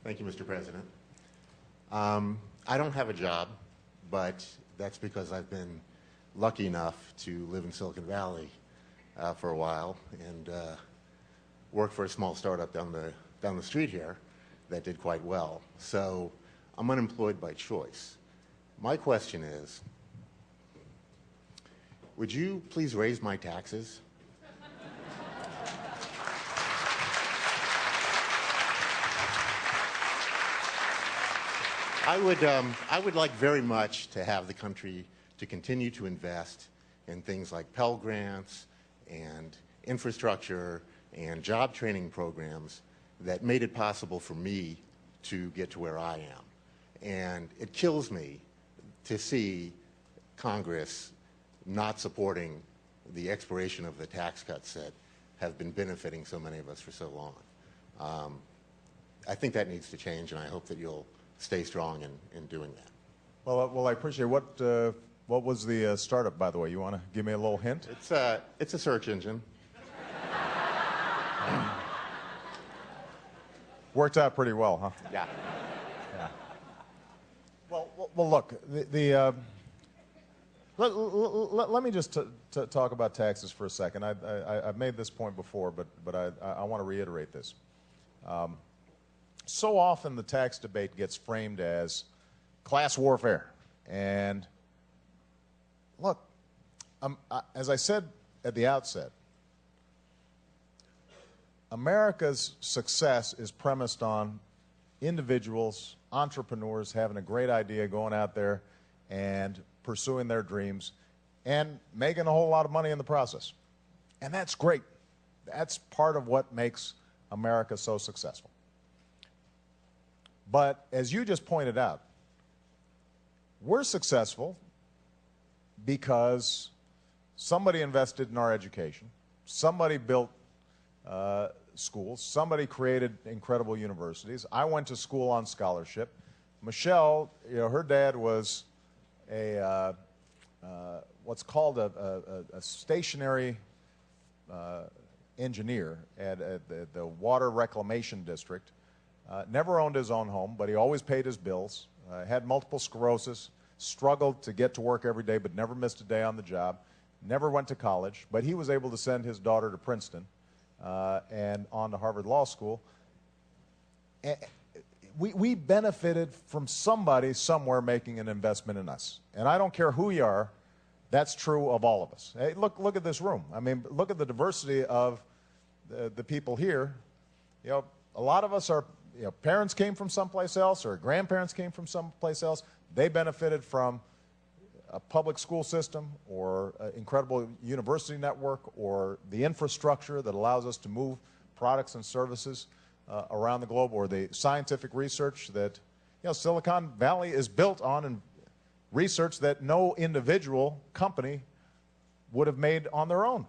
Thank you, Mr. President. I don't have a job, but that's because I've been lucky enough to live in Silicon Valley for a while and work for a small startup down the street here that did quite well. So I'm unemployed by choice. My question is, would you please raise my taxes? I would like very much to have the country to continue to invest in things like Pell Grants and infrastructure and job training programs that made it possible for me to get to where I am. And it kills me to see Congress not supporting the expiration of the tax cuts that have been benefiting so many of us for so long. I think that needs to change, and I hope that you'll stay strong in doing that. Well, I appreciate it. What was the startup, by the way? You want to give me a little hint? It's a search engine. Worked out pretty well, huh? Yeah. Yeah. Well, look, let me just talk about taxes for a second. I've made this point before, but I want to reiterate this. So often the tax debate gets framed as class warfare. And look, as I said at the outset, America's success is premised on individuals, entrepreneurs having a great idea, going out there and pursuing their dreams and making a whole lot of money in the process. And that's great. That's part of what makes America so successful. But as you just pointed out, we're successful because somebody invested in our education, somebody built schools, somebody created incredible universities. I went to school on scholarship. Michelle, her dad was what's called a stationary engineer at the Water Reclamation District. Never owned his own home, but he always paid his bills, had multiple sclerosis, struggled to get to work every day, but never missed a day on the job, never went to college, but he was able to send his daughter to Princeton and on to Harvard Law School. We benefited from somebody somewhere making an investment in us. And I don't care who you are, that's true of all of us. Hey, look at this room. I mean, look at the diversity of the people here. A lot of us are, parents came from someplace else or grandparents came from someplace else. They benefited from a public school system or an incredible university network or the infrastructure that allows us to move products and services around the globe, or the scientific research that, Silicon Valley is built on, and research that no individual company would have made on their own,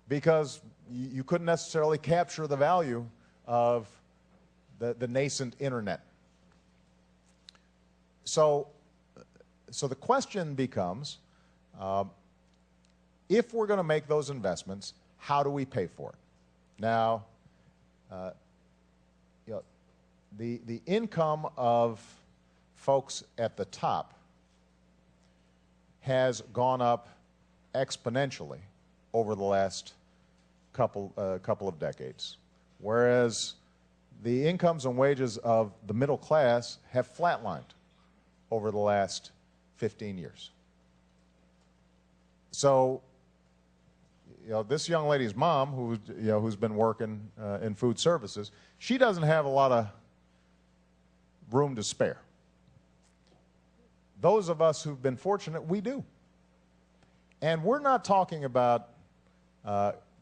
because you couldn't necessarily capture the value of the nascent internet. So the question becomes, if we're going to make those investments, how do we pay for it? Now, the income of folks at the top has gone up exponentially over the last couple of decades, whereas the incomes and wages of the middle class have flatlined over the last 15 years. So, this young lady's mom, who's been working in food services, she doesn't have a lot of room to spare. Those of us who've been fortunate, we do. And we're not talking about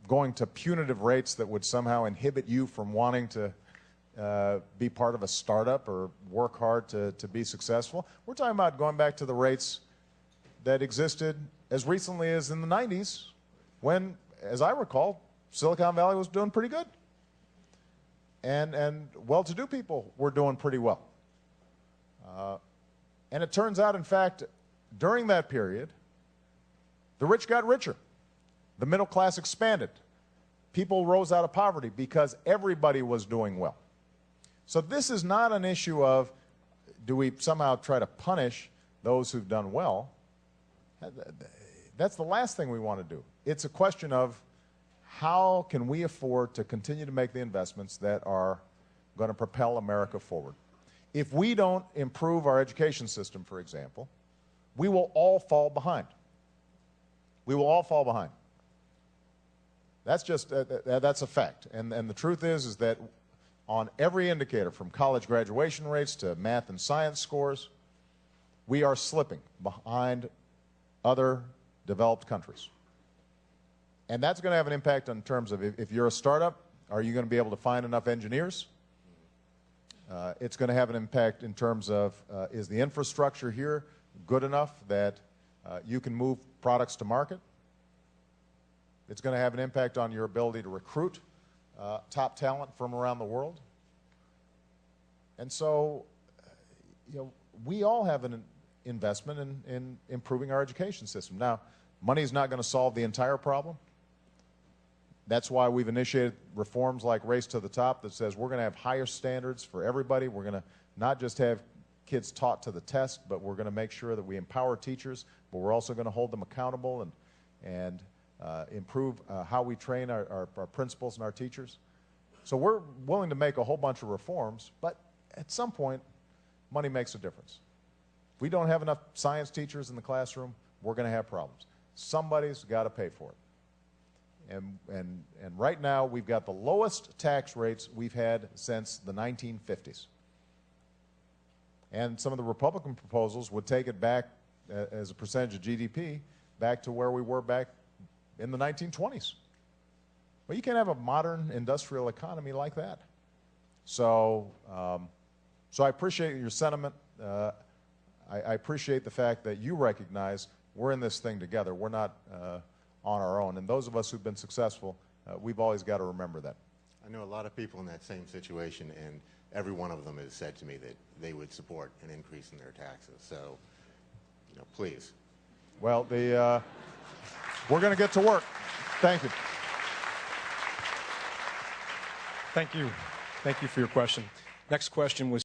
going to punitive rates that would somehow inhibit you from wanting to be part of a startup or work hard to be successful. We're talking about going back to the rates that existed as recently as in the 90s, when, as I recall, Silicon Valley was doing pretty good. And well-to-do people were doing pretty well. And it turns out, in fact, during that period, the rich got richer. The middle class expanded. People rose out of poverty because everybody was doing well. So this is not an issue of do we somehow try to punish those who've done well. That's the last thing we want to do. It's a question of how can we afford to continue to make the investments that are going to propel America forward. If we don't improve our education system, for example, we will all fall behind. We will all fall behind. That's just that's a fact. And the truth is that on every indicator, from college graduation rates to math and science scores, we are slipping behind other developed countries. And that's going to have an impact in terms of if you're a startup, are you going to be able to find enough engineers? It's going to have an impact in terms of is the infrastructure here good enough that you can move products to market? It's going to have an impact on your ability to recruit top talent from around the world. And so, we all have an investment in improving our education system. Now, money is not going to solve the entire problem. That's why we've initiated reforms like Race to the Top that says we're going to have higher standards for everybody. We're going to not just have kids taught to the test, but we're going to make sure that we empower teachers, but we're also going to hold them accountable and improve how we train our principals and our teachers. So we're willing to make a whole bunch of reforms, but at some point, money makes a difference. If we don't have enough science teachers in the classroom, we're going to have problems. Somebody's got to pay for it. And right now, we've got the lowest tax rates we've had since the 1950s. And some of the Republican proposals would take it back as a percentage of GDP back to where we were back in the 1920s. Well, you can't have a modern industrial economy like that. So, so I appreciate your sentiment. I appreciate the fact that you recognize we're in this thing together. We're not on our own. And those of us who've been successful, we've always got to remember that. I know a lot of people in that same situation, and every one of them has said to me that they would support an increase in their taxes. So, please. Well, we're going to get to work. Thank you. Thank you. Thank you for your question. Next question was